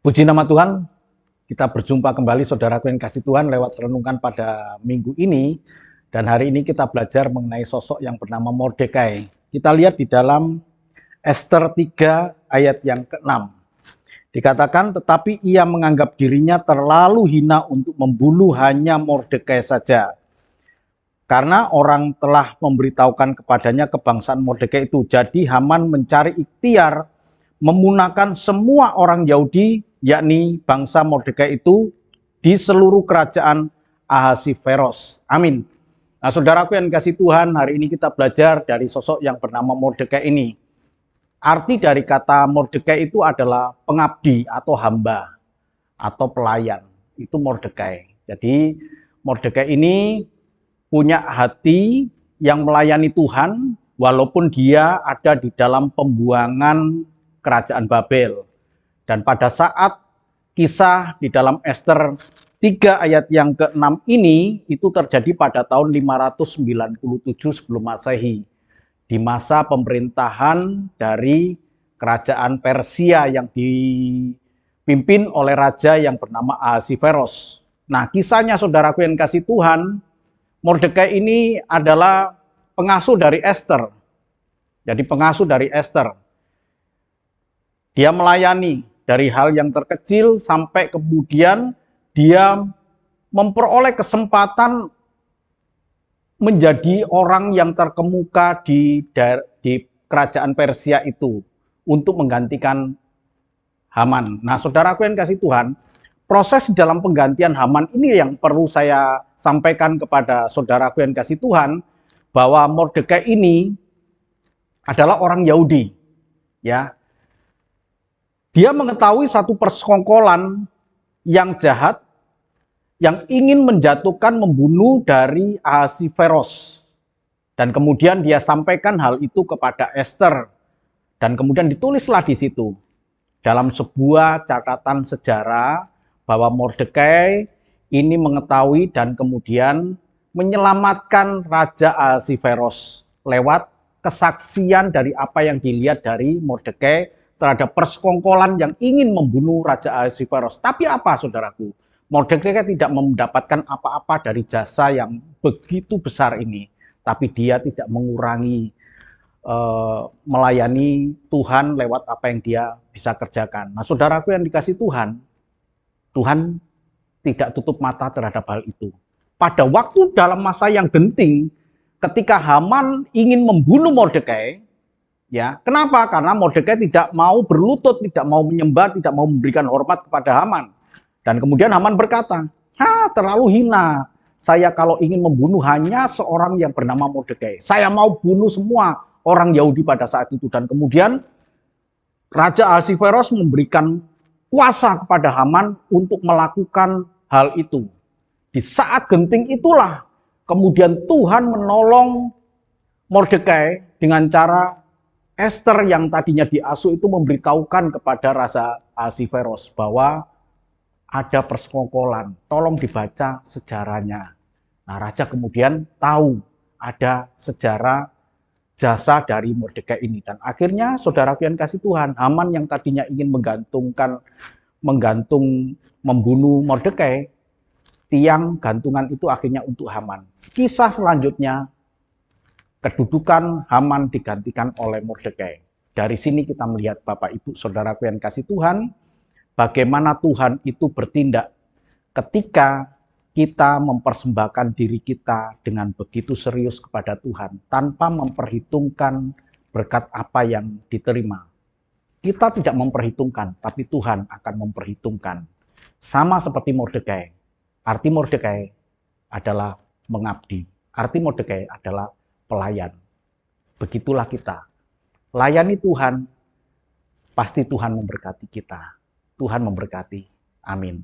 Puji nama Tuhan, kita berjumpa kembali saudaraku yang kasih Tuhan lewat renungan pada minggu ini. Dan hari ini kita belajar mengenai sosok yang bernama Mordekai. Kita lihat di dalam Ester 3 ayat yang ke-6. Dikatakan, tetapi ia menganggap dirinya terlalu hina untuk membunuh hanya Mordekai saja. Karena orang telah memberitahukan kepadanya kebangsaan Mordekai itu. Jadi Haman mencari ikhtiar memunahkan semua orang Yahudi, yakni bangsa Mordekai itu, di seluruh kerajaan Ahasiveros. Amin. Nah, saudaraku yang kasih Tuhan, hari ini kita belajar dari sosok yang bernama Mordekai ini. Arti dari kata Mordekai itu adalah pengabdi atau hamba atau pelayan. Itu Mordekai. Jadi Mordekai ini punya hati yang melayani Tuhan, walaupun dia ada di dalam pembuangan kerajaan Babel. Dan pada saat kisah di dalam Ester 3 ayat yang ke-6 ini, itu terjadi pada tahun 597 sebelum Masehi. Di masa pemerintahan dari kerajaan Persia yang dipimpin oleh raja yang bernama Ahasiveros. Nah, kisahnya saudaraku yang kasih Tuhan, Mordekai ini adalah pengasuh dari Ester. Jadi pengasuh dari Ester. Dia melayani dari hal yang terkecil sampai kemudian dia memperoleh kesempatan menjadi orang yang terkemuka di kerajaan Persia itu untuk menggantikan Haman. Nah, saudaraku yang kasih Tuhan, proses dalam penggantian Haman ini yang perlu saya sampaikan kepada saudaraku yang kasih Tuhan, bahwa Mordekai ini adalah orang Yahudi, ya. Dia mengetahui satu persekongkolan yang jahat yang ingin menjatuhkan, membunuh dari Ahasiveros. Dan kemudian dia sampaikan hal itu kepada Ester. Dan kemudian ditulislah di situ dalam sebuah catatan sejarah bahwa Mordekai ini mengetahui dan kemudian menyelamatkan Raja Ahasiveros lewat kesaksian dari apa yang dilihat dari Mordekai terhadap persekongkolan yang ingin membunuh Raja Ahasiveros. Tapi apa, saudaraku? Mordekai tidak mendapatkan apa-apa dari jasa yang begitu besar ini. Tapi dia tidak mengurangi melayani Tuhan lewat apa yang dia bisa kerjakan. Nah, saudaraku yang dikasih Tuhan, Tuhan tidak tutup mata terhadap hal itu. Pada waktu dalam masa yang genting, ketika Haman ingin membunuh Mordekai, ya, kenapa? Karena Mordekai tidak mau berlutut, tidak mau menyembah, tidak mau memberikan hormat kepada Haman. Dan kemudian Haman berkata, terlalu hina. Saya kalau ingin membunuh hanya seorang yang bernama Mordekai. Saya mau bunuh semua orang Yahudi pada saat itu. Dan kemudian Raja Ahasiveros memberikan kuasa kepada Haman untuk melakukan hal itu. Di saat genting itulah kemudian Tuhan menolong Mordekai dengan cara Ester yang tadinya diasuh itu memberitahukan kepada Raja Ahasiveros bahwa ada persekongkolan, tolong dibaca sejarahnya. Nah, raja kemudian tahu ada sejarah jasa dari Mordekai ini. Dan akhirnya saudaraku yang kasih Tuhan, Haman yang tadinya ingin membunuh Mordekai, tiang gantungan itu akhirnya untuk Haman. Kisah selanjutnya, kedudukan Haman digantikan oleh Mordekai. Dari sini kita melihat Bapak Ibu saudaraku yang kasih Tuhan, bagaimana Tuhan itu bertindak ketika kita mempersembahkan diri kita dengan begitu serius kepada Tuhan, tanpa memperhitungkan berkat apa yang diterima. Kita tidak memperhitungkan, tapi Tuhan akan memperhitungkan. Sama seperti Mordekai. Arti Mordekai adalah mengabdi. Arti Mordekai adalah pelayan. Begitulah kita. Layani Tuhan, pasti Tuhan memberkati kita. Tuhan memberkati. Amin.